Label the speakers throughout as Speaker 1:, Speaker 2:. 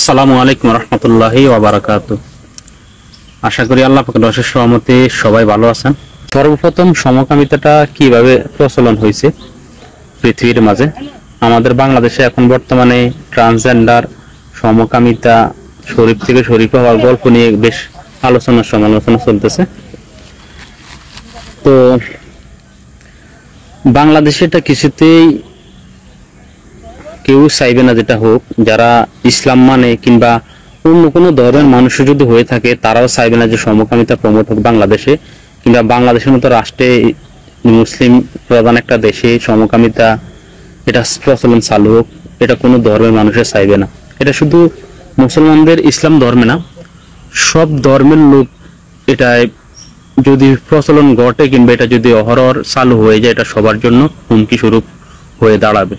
Speaker 1: আসসালামু আলাইকুম রহমতুল্লাহি ওয়া বারাকাতুহু। আশা করি আল্লাহ পাকের অশেষ রহমতে সবাই ভালো আছেন। সর্বপ্রথম সমকামিতাটা কিভাবে প্রচলন হয়েছে পৃথিবীর মাঝে? আমাদের বাংলাদেশে এখন বর্তমানে ট্রান্সজেন্ডার, সমকামিতা, শরীফ থেকে শরীফ হওয়ার গল্প নিয়ে বেশ সমালোচনা চলতেছে। তো বাংলাদেশে এটা কিছুতেই কেউ চাইবে না যেটা হোক। যারা ইসলাম মানে কিংবা অন্য কোনো ধর্মের মানুষ যদি হয়ে থাকে তারাও চাইবে না যে সমকামিতা প্রমোট হোক বাংলাদেশে, কিংবা বাংলাদেশের মতো রাষ্ট্রে, মুসলিম প্রধান একটা দেশে সমকামিতা এটা প্রচলন চালু হোক। এটা কোনো ধর্মের মানুষের চাইবে না। এটা শুধু মুসলমানদের, ইসলাম ধর্মে না, সব ধর্মের লোক এটা যদি প্রচলন ঘটে কিংবা এটা যদি অহরহ চালু হয়ে যায়, এটা সবার জন্য হুমকি স্বরূপ হয়ে দাঁড়াবে।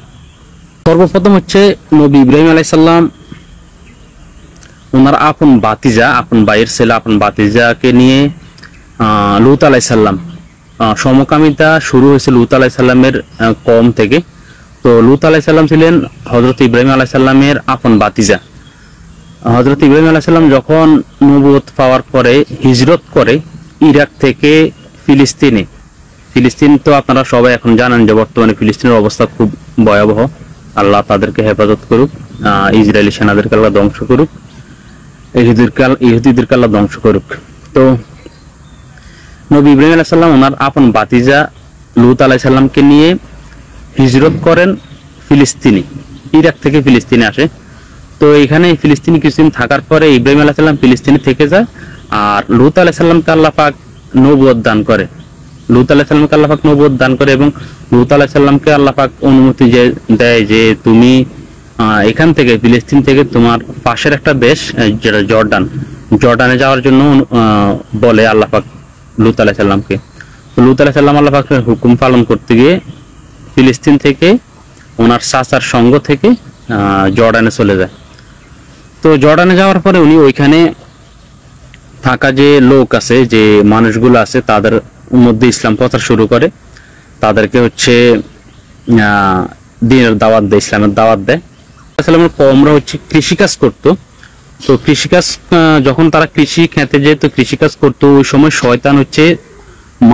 Speaker 1: সর্বপ্রথম হচ্ছে নবী ইব্রাহিম আলাইহিস সালাম ওনার আপন ভাতিজা, আপন ভাইয়ের ছেলে, আপন ভাতিজাকে নিয়ে লূত আলাইহিস সালাম, সমকামিতা শুরু হয়েছে লূত আলাইহিস সালামের কওম থেকে। তো লূত আলাইহিস সালাম ছিলেন হযরত ইব্রাহিম আলাইহিস সালামের আপন ভাতিজা। হযরত ইব্রাহিম আলাইহিস সালাম যখন নবুয়ত পাওয়ার পরে হিজরত করে ইরাক থেকে ফিলিস্তিনে। ফিলিস্তিন তো আপনারা সবাই এখন জানেন যে বর্তমানে ফিলিস্তিনের অবস্থা খুব ভয়াবহ। আল্লাহ তাদেরকে হেফাজত করুক, ইসরায়েলি সেনাদেরকে আল্লাহ ধ্বংস করুক, ইহুদিদেরকে আল্লাহ ধ্বংস করুক। তো নবী ইব্রাহিম আলাইহিস সালাম ওনার আপন ভাতিজা লূত আলাইহিস সালামকে নিয়ে হিজরত করেন ফিলিস্তিনে, ইরাক থেকে ফিলিস্তিনে আসে। তো এখানে ফিলিস্তিনে কিছুদিন থাকার পরে ইব্রাহিম আলাইহিস সালাম ফিলিস্তিনে থেকে যায়, আর লূত আলাইহিস সালামকে আল্লাহ পাক নবুয়ত দান করে। লূত আলাইহিস সালামকে আল্লাহ পাক নবুয়ত দান করে এবং লূত আলাইহিস সালামকে আল্লাহ পাক অনুমতি দেয় যে তুমি এখান থেকে, ফিলিস্তিন থেকে তোমার পাশের একটা দেশ যেটা জর্ডানে যাওয়ার জন্য বলে আল্লাহ পাক লূত আলাইহিস সালামকে। লূত আলাইহিস সালাম আল্লাহ পাকের হুকুম পালন করতে গিয়ে ফিলিস্তিন থেকে ওনার চাচার সঙ্গ থেকে জর্ডানে চলে যায়। তো জর্ডানে যাওয়ার পরে উনি ওইখানে থাকা যে লোক আছে, যে মানুষগুলো আছে, তাদের মধ্যে ইসলাম প্রচার শুরু করে। তাদেরকে হচ্ছে দ্বীনের দাওয়াত দেয়, ইসলামের দাওয়াত দেয়। ইসলামের কওমরা হচ্ছে কৃষিকাজ করতো। তো কৃষিকাজ যখন তারা কৃষি খেতে যেত, কৃষিকাজ করতো, ওই সময় শয়তান হচ্ছে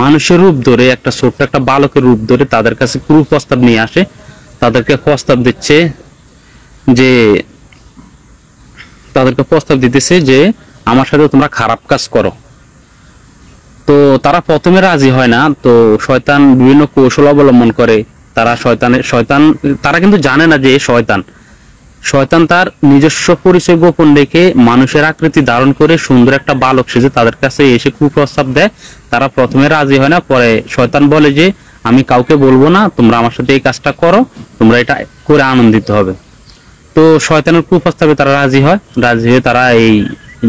Speaker 1: মানুষের রূপ ধরে, একটা ছোট্ট একটা বালকের রূপ ধরে তাদের কাছে কুপ্রস্তাব নিয়ে আসে। তাদেরকে প্রস্তাব দিতেছে যে আমার সাথে তোমরা খারাপ কাজ করো। তো তারা প্রথমে রাজি হয় না। তো শয়তান বিভিন্ন কৌশল অবলম্বন করে। তারা কিন্তু জানে না যে শয়তান তার নিজস্ব পরিচয় গোপন রেখে মানুষের আকৃতি ধারণ করে সুন্দর একটা বালক সেজে তাদের কাছে এসে কুপ্রস্তাব দেয়। তারা প্রথমে রাজি হয় না, পরে শয়তান বলে যে আমি কাউকে বলবো না, তোমরা আমার সাথে এই কাজটা করো, তোমরা এটা করে আনন্দিত হবে। তো শয়তানের কুপ্রস্তাবে তারা রাজি হয়ে তারা এই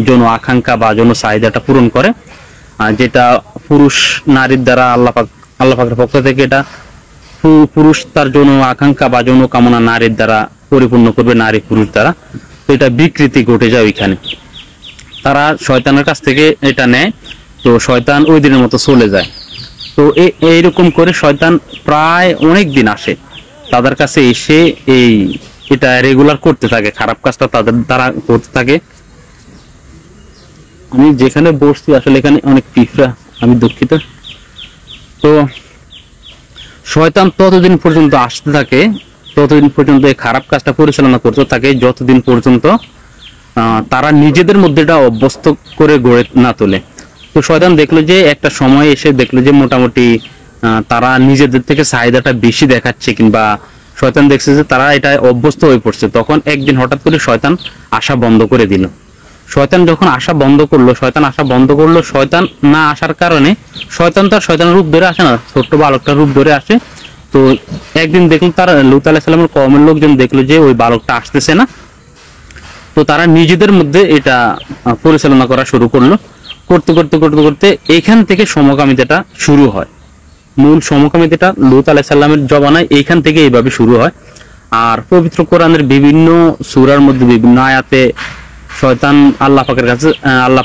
Speaker 1: যৌন আকাঙ্ক্ষা বা যৌন চাহিদাটা পূরণ করে, যেটা পুরুষ নারীর দ্বারা আল্লাহ পাকের পক্ষ থেকে এটা পুরুষ তার যৌন আকাঙ্ক্ষা বা যৌন কামনা নারীর দ্বারা পরিপূর্ণ করবে, নারী পুরুষ দ্বারা। তো এটা বিকৃতি ঘটে যায় ওইখানে। তারা শয়তানের কাছ থেকে এটা নেয়। তো শয়তান ওই দিনের মতো চলে যায়। তো এইরকম করে শয়তান প্রায় অনেক দিন আসে তাদের কাছে, এসে এটা রেগুলার করতে থাকে, খারাপ কাজটা তাদের দ্বারা করতে থাকে। আমি যেখানে বসছি আসলে এখানে অনেক পিঁপড়া, আমি দুঃখিত। তো শয়তান ততদিন পর্যন্ত আসতে থাকে, ততদিন পর্যন্ত এই খারাপ কাজটা পরিচালনা করতে থাকে, যতদিন পর্যন্ত তারা নিজেদের মধ্যে এটা অভ্যস্ত করে গড়ে না তোলে। তো শয়তান দেখলো যে একটা সময় এসে দেখলো যে মোটামুটি তারা নিজেদের থেকে চাহিদাটা বেশি দেখাচ্ছে, কিংবা শয়তান দেখছে যে তারা এটা অভ্যস্ত হয়ে পড়ছে। তখন একদিন হঠাৎ করে শয়তান আসা বন্ধ করে দিল। শয়তান আসা বন্ধ করলো, শয়তান না আসার কারণে শয়তান তার শয়তানের রূপ ধরে আসে না, ছোট্ট বালকটার রূপ ধরে আসে। তো একদিন দেখলো তার লূত আলাইহিস সালামের কওমের লোকজন দেখলো যে ওই বালকটা আসতেছে না। তো তারা নিজেদের মধ্যে এটা পরিচালনা করা শুরু করলো। করতে এইখান থেকে সমকামিতাটা শুরু হয়। মূল সমকামিতাটা লূত আলাইহিস সালামের জমানায় এইখান থেকে এইভাবে শুরু হয়। আর পবিত্র কোরআনের বিভিন্ন সূরার মধ্যে বিভিন্ন আয়াতে শয়তান আল্লাহ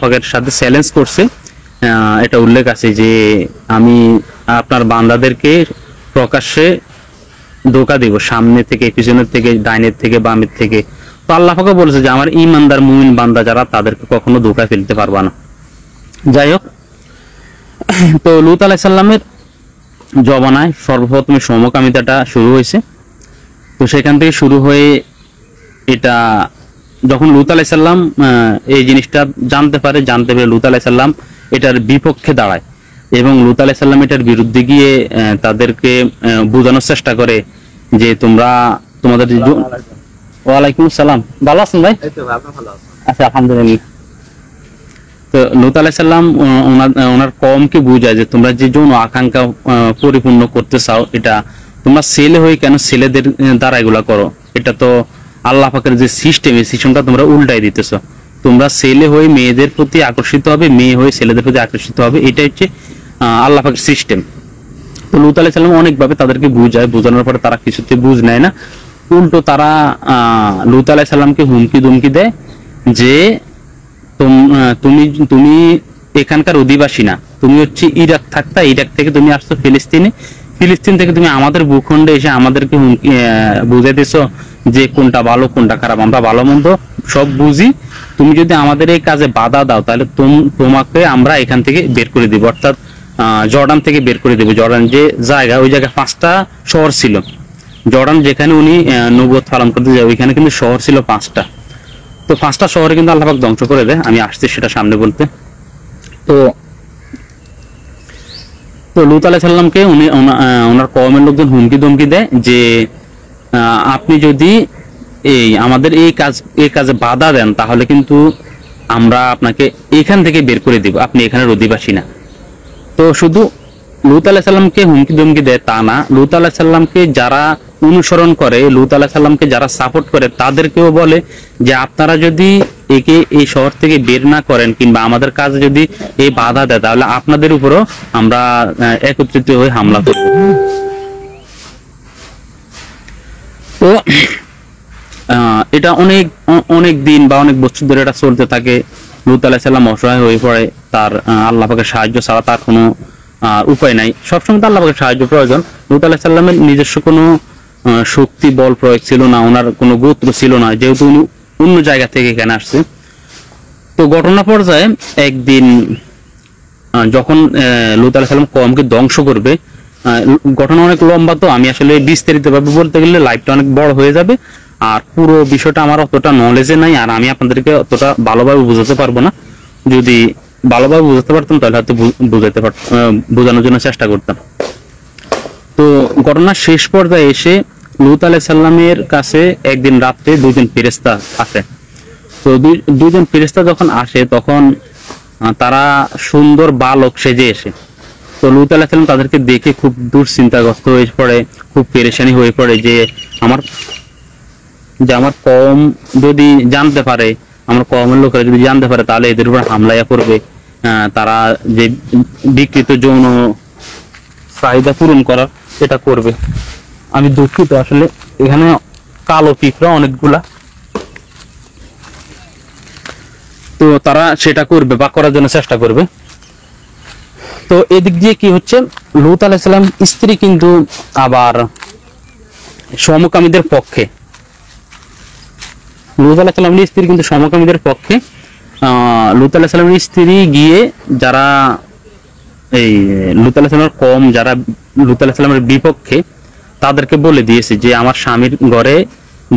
Speaker 1: পাকের সাথে চ্যালেঞ্জ করছে। এটা উল্লেখ আছে যে আমি আপনার বান্দাদেরকে প্রকাশ্যে ধোঁকা দিব, সামনে থেকে, পিছনের থেকে, ডাইনের থেকে, বামের থেকে। তো আল্লাহ পাক বলেছে যে আমার ঈমানদার মুমিন বান্দা যারা তাদেরকে কখনো ধোঁকায় ফেলতে পারবা না। যাই হোক, তো লূত আলাইহিস সালামের জমানায় সর্বপ্রথমে সমকামিতাটা শুরু হয়েছে। তো সেখান থেকে শুরু হয়ে এটা যখন লূত আলাইহিস সালাম এই জিনিসটা জানতে পেরে লূত আলাইহিস সালাম এটার বিপক্ষে দাঁড়ায় এবং লূত আলাইহিস সালাম এটার বিরুদ্ধে গিয়ে তাদেরকে বোঝানোর চেষ্টা করে যে তোমরা তোমাদের ওয়ালাইকুম আসসালাম, ভালো আছেন ভাই? আচ্ছা, আলহামদুলিল্লাহ। তো লূত আলাইহিস সালাম ওনার কওমকে বুঝায় যে তোমরা যে যৌন আকাঙ্ক্ষা পরিপূর্ণ করতে চাও, এটা তোমরা ছেলে হয়ে কেন ছেলেদের দ্বারা এগুলা করো? এটা তো আল্লাহ পাকের যে সিস্টেম, এই সিস্টেমটা তোমরা উল্টাই দিতেছো। তোমরা ছেলে হয়ে মেয়েদের প্রতি আকর্ষিত হবে, মেয়ে হয়ে ছেলেদের প্রতি আকর্ষিত হবে, এটা হচ্ছে আল্লাহ পাকের সিস্টেম। তো লূত আলাইহিস সালাম অনেকভাবে তাদেরকে বুঝায়, বোঝানোর পরে তারা কিছুতে বুঝ নেয় না। উল্টো তারা লূত আলাইহিস সালামকে হুমকি দুমকি দেয় যে তুমি এখানকার অধিবাসী না, তুমি হচ্ছে ইরাক থাকতা, ইরাক থেকে তুমি আসছো ফিলিস্তিনে, ফিলিস্তিন থেকে তুমি আমাদের ভূখণ্ডে এসে আমাদেরকে হুমকি বুঝাই দিছো যে কোনটা ভালো কোনটা খারাপ, আমরা ভালো মন্দ সব বুঝি। তুমি যদি আমাদের এই কাজে বাধা দাও তাহলে তোমাকে আমরা এখান থেকে বের করে দিব, অর্থাৎ জর্ডান থেকে বের করে দেবো। জর্ডান যে জায়গা, ওই জায়গায় 5টা শহর ছিল। জর্ডান যেখানে উনি নবুয়ত পালন করতে যায় ওইখানে কিন্তু শহর ছিল 5টা। তো 5টা শহরে কিন্তু আল্লাহ পাক ধ্বংস করে দেয়। আমি আসছি সেটা সামনে বলতে। তো লূত আলাইহিস সালামকে ওনার কওমের লোকজন হুমকি ধমকি দেয় যে আপনি যদি আমাদের এই কাজে বাধা দেন তাহলে কিন্তু আমরা আপনাকে এখান থেকে বের করে দিব, আপনি এখানের অধিবাসী না। তো শুধু লূত আলাইহিস সালামকে হুমকি ধমকি দেয় তা না, লূত আলাইহিস সালামকে যারা অনুসরণ করে, লূত আলাইহিস সালামকে যারা সাপোর্ট করে তাদেরকেও বলে যে আপনারা যদি একে এই শহর থেকে বের না করেন কিংবা আমাদের কাজে যদি এই বাধা দেয় তাহলে আপনাদের উপরও আমরা একত্রিত হয়ে হামলা করব। তো এটা অনেক দিন বা অনেক বছর ধরে এটা চলতে থাকে। লূত আলাইহিস সালাম অসহায় হয়ে পড়ে, তার আল্লাহ পাকের সাহায্য ছাড়া তার কোনো উপায় নাই। সবসময় তো আল্লাহ পাকের সাহায্য প্রয়োজন। লূত আলাইহিস সালামের নিজস্ব কোনো শক্তি বল প্রয়োগ ছিল না, ওনার কোনো গোত্র ছিল না, যেহেতু উনি অন্য জায়গা থেকে এখানে আসছে। তো ঘটনা পর্যায়ে একদিন যখন লূত আলাইহিস সালাম কওমকে ধ্বংস করবে, ঘটনা অনেক লম্বা, তো আমি আসলে বিস্তারিতভাবে বলতে গেলে লাইভটা অনেক বড় হয়ে যাবে, আর পুরো বিষয়টা আমার অতটা নলেজে নাই, আর আমি আপনাদেরকে অতটা ভালোভাবে বোঝাতে পারবো না। যদি ভালোভাবে বোঝাতে পারতাম তাহলে হয়তো বোঝানোর জন্য চেষ্টা করতাম। তো ঘটনার শেষ পর্যায়ে এসে লূত আলাইহিস সালামের কাছে একদিন রাত্রে 2জন ফেরেশতা আসে। তো দুইজন ফেরেশতা যখন আসে তখন তারা সুন্দর বালক সেজে এসে, তো লূত আলাইহিস সালাম তাদেরকে দেখে খুব দুশ্চিন্তাগ্রস্ত হয়ে পড়ে, খুব পেরেশানি হয়ে পড়ে যে আমার কওম যদি জানতে পারে, আমার কওমের লোকেরা যদি জানতে পারে তাহলে এদের উপর হামলাইয়া করবে, তারা যে বিকৃত যৌন চাহিদা পূরণ করার এটা করবে। আমি দুঃখিত, আসলে এখানে কালো পিঁপড়া অনেকগুলা, তো তারা সেটা করবে বা করার জন্য চেষ্টা করবে। তো এদিক দিয়ে কি হচ্ছে, লূত আলাইহিস সালাম স্ত্রী কিন্তু আবার সমকামীদের পক্ষে, লূত আলাইহিস সালামের স্ত্রী কিন্তু সমকামীদের পক্ষে। লূত আলাইহিস সালামের স্ত্রী গিয়ে যারা এই লূত আলাইহিস সালামের কওম যারা লূত আলাইহিস সালামের বিপক্ষে, তাদেরকে বলে দিয়েছে যে আমার স্বামীর ঘরে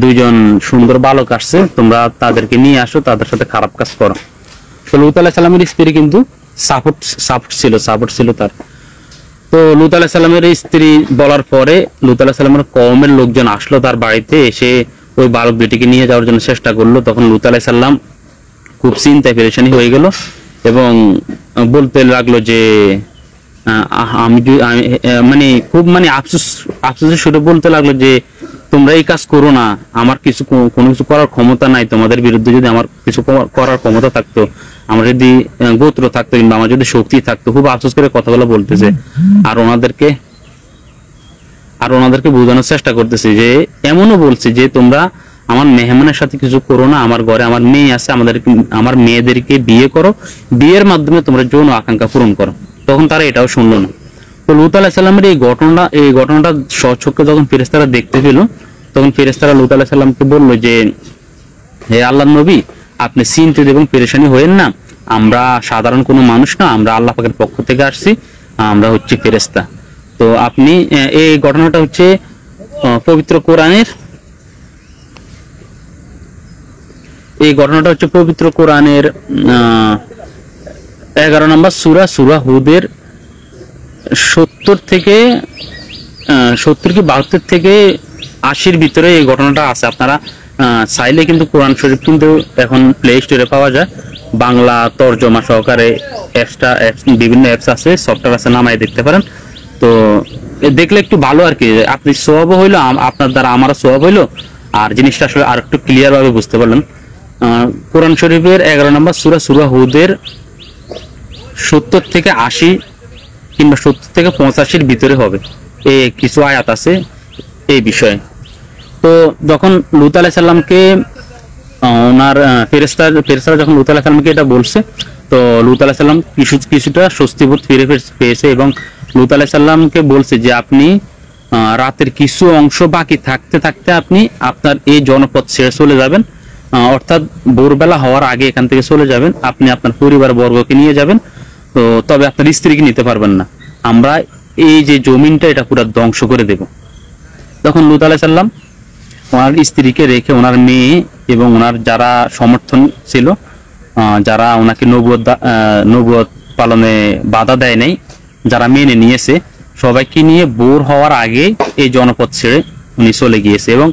Speaker 1: 2জন সুন্দর বালক আসছে, তোমরা তাদেরকে নিয়ে আসো, তাদের সাথে খারাপ কাজ করো। তো লূত আলাইহিস সালামের স্ত্রী কিন্তু সাপোর্ট ছিল তার। তো লূত আলাইহিস সালামের স্ত্রী বলার পরে লূত আলাইহিস সালামের কওমের লোকজন আসলো তার বাড়িতে, এসে ওই বালক দুটিকে নিয়ে যাওয়ার জন্য চেষ্টা করলো। তখন লূত আলাইহিস সালাম খুব চিন্তায় পেরেশানি হয়ে গেল এবং বলতে লাগলো যে আমি মানে খুব আফসোসের সুরে বলতে লাগলো যে তোমরা এই কাজ করো না, আমার কোনো কিছু করার ক্ষমতা নাই, তোমাদের বিরুদ্ধে যদি আমার কিছু করার ক্ষমতা থাকতো, আমার যদি গোত্র থাকতো কিংবা আমার যদি শক্তি থাকতো। খুব আফসোস করে কথাগুলো বলতেছে আর ওনাদেরকে বোঝানোর চেষ্টা করতেছে যে এমনও বলছে যে তোমরা আমার মেহমানের সাথে কিছু করো না, আমার ঘরে আমার মেয়ে আছে, আমার মেয়েদেরকে বিয়ে করো, বিয়ের মাধ্যমে তোমরা যৌন আকাঙ্ক্ষা পূরণ করো। তখন তারা এটাও শুনলো না। তো লূত আলাইহিস সালামের এই ঘটনাটা স্বচক্ষে যখন ফেরেশতারা দেখতে পেল, তখন ফেরেশতারা লূত আলাইহিস সালামকে বললো যে হে আল্লাহর নবী, আপনি চিন্তিত এবং পেরেশানি হয়েন না, আমরা সাধারণ কোনো মানুষ না, আমরা আল্লাহ পাকের পক্ষ থেকে আসছি, আমরা হচ্ছে ফেরেশতা। তো আপনি এই ঘটনাটা হচ্ছে পবিত্র কোরআনের, এই ঘটনাটা হচ্ছে পবিত্র কোরআনের 11 নম্বর সূরা হুদের 70 থেকে 70 কি 72 থেকে 80-র ভিতরে এই ঘটনাটা আছে। আপনারা চাইলে কিন্তু কোরআন শরীফ কিন্তু এখন প্লে স্টোরে পাওয়া যায়, বাংলা তর্জমা সহকারে বিভিন্ন অ্যাপস আছে, সফটওয়্যার আছে, নামায় দেখতে পারেন। তো দেখলে একটু ভালো আর কি, আপনি সওয়াবও হইলো, আপনার দ্বারা আমারও সওয়াব হইলো, আর জিনিসটা আসলে আর একটু ক্লিয়ার ভাবে বুঝতে পারলেন। কোরআন শরীফের 11 নম্বর সূরা হুদের 70 থেকে 80 কিংবা 70 থেকে 85-র ভিতরে হবে, এই কিছু আয়াত আছে এই বিষয়ে। তো যখন লূত আলাইহিস সালামকে ওনার ফেরেশতারা যখন লূত আলাইহিস সালামকে এটা বলছে, তো লূত আলাইহিস সালাম কিছুটা স্বস্তিবোধ ফিরে পেয়েছে এবং লূত আলাইহিস সালামকে বলছে যে আপনি রাতের কিছু অংশ বাকি থাকতে থাকতে আপনি আপনার এই জনপদ ছেড়ে চলে যাবেন, অর্থাৎ ভোরবেলা হওয়ার আগে এখান থেকে চলে যাবেন, আপনি আপনার পরিবার বর্গকে নিয়ে যাবেন, তো তবে আপনার স্ত্রীকে নিতে পারবেন না, আমরা এই যে জমিনটা এটা পুরো ধ্বংস করে দেব। তখন লূত আলাইহিস সালাম ওনার স্ত্রীকে রেখে, ওনার মেয়ে এবং ওনার যারা সমর্থন ছিল, যারা ওনাকে নবুয়ত পালনে বাধা দেয় নাই, যারা মেনে নিয়েছে, সবাইকে নিয়ে ভোর হওয়ার আগে এই জনপদ ছেড়ে উনি চলে গিয়েছে। এবং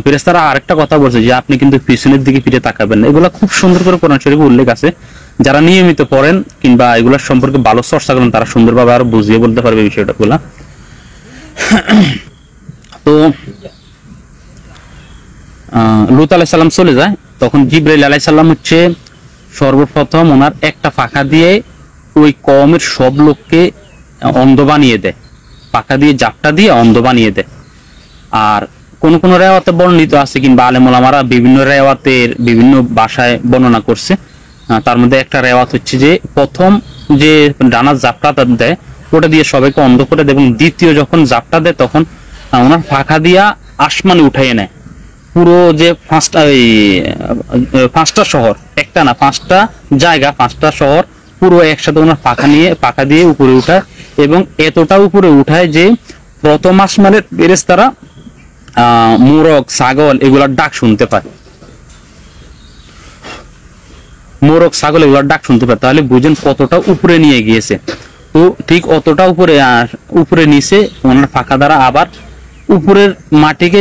Speaker 1: ফেরেশতারা আরেকটা কথা বলছে যে আপনি কিন্তু পিছনের দিকে ফিরে তাকাবেন না। এগুলা খুব সুন্দর করে কোরআন শরীফে উল্লেখ আছে, যারা নিয়মিত পড়েন কিংবা এগুলোর সম্পর্কে ভালো চর্চা করেন তারা সুন্দরভাবে আরো বুঝিয়ে বলতে পারবে বিষয়টা গুলা। তো লূত আলাইহিস সালাম চলে যায়, তখন জিবরাইল আলাইহিস সালাম হচ্ছে সর্বপ্রথম ওনার একটা পাখা দিয়ে ওই কওমের সব লোককে অন্ধ বানিয়ে দেয়, পাখা দিয়ে জাপটা দিয়ে অন্ধ বানিয়ে দেয়। আর কোন কোন রেওয়াতে বর্ণিত আছে কিংবা আলেম ওলামারা বিভিন্ন রেওয়াতের বিভিন্ন ভাষায় বর্ণনা করছে, তার মধ্যে একটা রেওয়াত হচ্ছে যে প্রথম যে ডানার জাপটা দেয় ওটা দিয়ে সবাইকে অন্ধ করে দেয়, এবং দ্বিতীয় যখন জাপটা দেয় তখন ওনার পাখা দিয়া আসমানে উঠাইয়ে নেয় পুরো যে পাঁচটা শহর, একটা না 5টা জায়গা, 5টা শহর পুরো একসাথে ওনার পাখা দিয়ে উপরে উঠায়, এবং এতটা উপরে উঠায় যে প্রথম আসমানের ফেরেশতারা মোরগ ছাগল এগুলার ডাক শুনতে পায়, মোরগ ছাগল এগুলার ডাক শুনতে পায়। তাহলে বুঝেন কতটা উপরে নিয়ে গিয়েছে। তো ঠিক অতটা উপরে নিচে ওনার পাখা দ্বারা আবার উপরের মাটিকে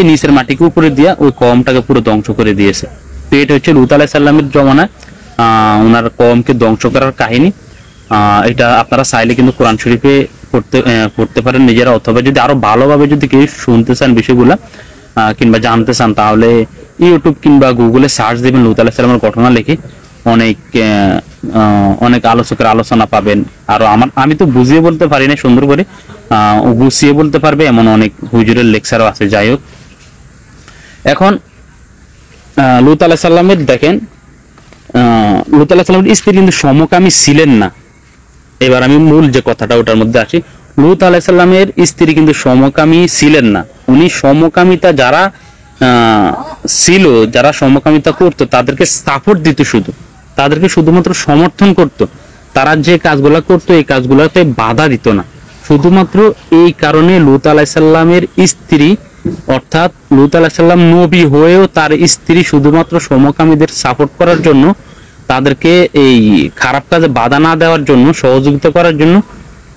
Speaker 1: নিচের মাটিকে উপরে দিয়া ওই কওমটাকে পুরো ধ্বংস করে দিয়েছে। তো এটা হচ্ছে লূত আলাইহিস সালামের জমানায় ওনার কওমকে ধ্বংস করার কাহিনী। এটা আপনারা চাইলে কিন্তু কোরআন শরীফে পড়তে পারেন নিজেরা, অথবা যদি আরো ভালোভাবে যদি কেউ শুনতে চান বিষয়গুলা কিংবা জানতে চান, তাহলে ইউটিউব কিংবা গুগলে সার্চ দিবেন লূত আলাইহিস সালামের ঘটনা লিখে, অনেক আলোচকের আলোচনা পাবেন। আরো আমি তো বুঝিয়ে বলতে পারি না সুন্দর করে, গুছিয়ে বলতে পারবে এমন অনেক হুজুরের লেকচারও আছে। যাই হোক, এখন লূত আলাইহিস সালামের দেখেন, লূত আলাইহিস সালামের স্ত্রী কিন্তু সমকামী ছিলেন না। এবার আমি মূল যে কথাটা ওটার মধ্যে আসি, লূত আলাইহিস সালামের স্ত্রী কিন্তু সমকামী ছিলেন না। উনি সমকামিতা যারা ছিল, যারা সমকামিতা করতো তাদেরকে সাপোর্ট দিত, তাদেরকে শুধুমাত্র সমর্থন করত, তারা যে কাজগুলা করতো এই কাজগুলাতে বাধা দিত না। শুধুমাত্র এই কারণে লূত আলাইহিস সালামের স্ত্রী, অর্থাৎ লূত আলাইহিস সালাম নবী হয়েও তার স্ত্রী শুধুমাত্র সমকামীদের সাপোর্ট করার জন্য, তাদেরকে এই খারাপ কাজে বাধা না দেওয়ার জন্য, সহযোগিতা করার জন্য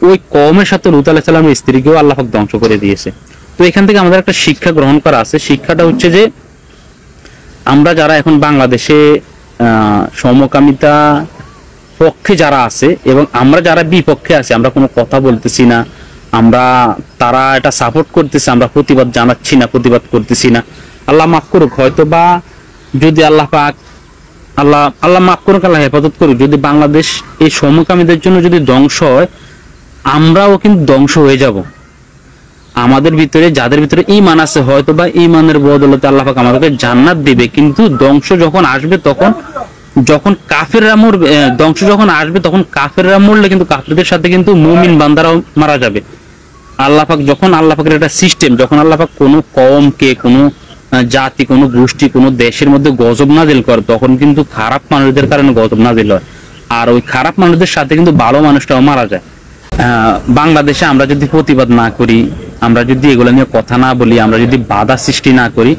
Speaker 1: ওই কওমের সাথে লূত আলাইহিস সালামের স্ত্রীকেও আল্লাহ পাক ধ্বংস করে দিয়েছে। তো এখান থেকে আমাদের একটা শিক্ষা গ্রহণ করা আছে। শিক্ষাটা হচ্ছে যে আমরা যারা এখন বাংলাদেশে সমকামিতা পক্ষে যারা আছে এবং আমরা যারা বিপক্ষে আছি, আমরা কোনো কথা বলতেছি না, তারা এটা সাপোর্ট করতেছে, আমরা প্রতিবাদ জানাচ্ছি না, প্রতিবাদ করতেছি না। আল্লাহ মাফ করুক, হয়তো বা যদি আল্লাহ মাফ করুক, আল্লাহ হেফাজত করুক, যদি বাংলাদেশ এই সমকামীদের জন্য যদি ধ্বংস হয়, আমরাও কিন্তু ধ্বংস হয়ে যাব। আমাদের ভিতরে যাদের ভিতরে ঈমান আছে, হয়তো বা ঈমানের বদৌলতে আল্লাহ পাক আমাদেরকে জান্নাত দিবে, কিন্তু ধ্বংস যখন আসবে যখন কাফেররা মরবে, ধ্বংস যখন আসবে তখন কাফেররা মরলে কিন্তু কাফেরদের সাথে কিন্তু মুমিন বান্দারাও মারা যাবে। আল্লাহ পাকের একটা সিস্টেম, যখন আল্লাহ পাক কোনো কওমকে, কোনো জাতি, কোনো গোষ্ঠী, কোনো দেশের মধ্যে গজব নাজিল করে, তখন কিন্তু খারাপ মানুষদের কারণে গজব নাজিল হয়। আর ওই খারাপ মানুষদের সাথে কিন্তু ভালো মানুষটাও মারা যায়। বাংলাদেশে আমরা যদি প্রতিবাদ না করি, আমরা যদি এগুলো নিয়ে কথা না বলি, আমরা যদি বাধা সৃষ্টি না করি,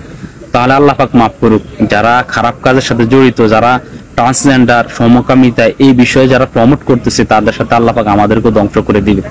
Speaker 1: তাহলে আল্লাহ পাক মাফ করুক, যারা খারাপ কাজের সাথে জড়িত, যারা ট্রান্সজেন্ডার, সমকামিতা এই বিষয়ে যারা প্রমোট করতেছে, তাদের সাথে আল্লাহ পাক আমাদেরকে ধ্বংস করে দিবে।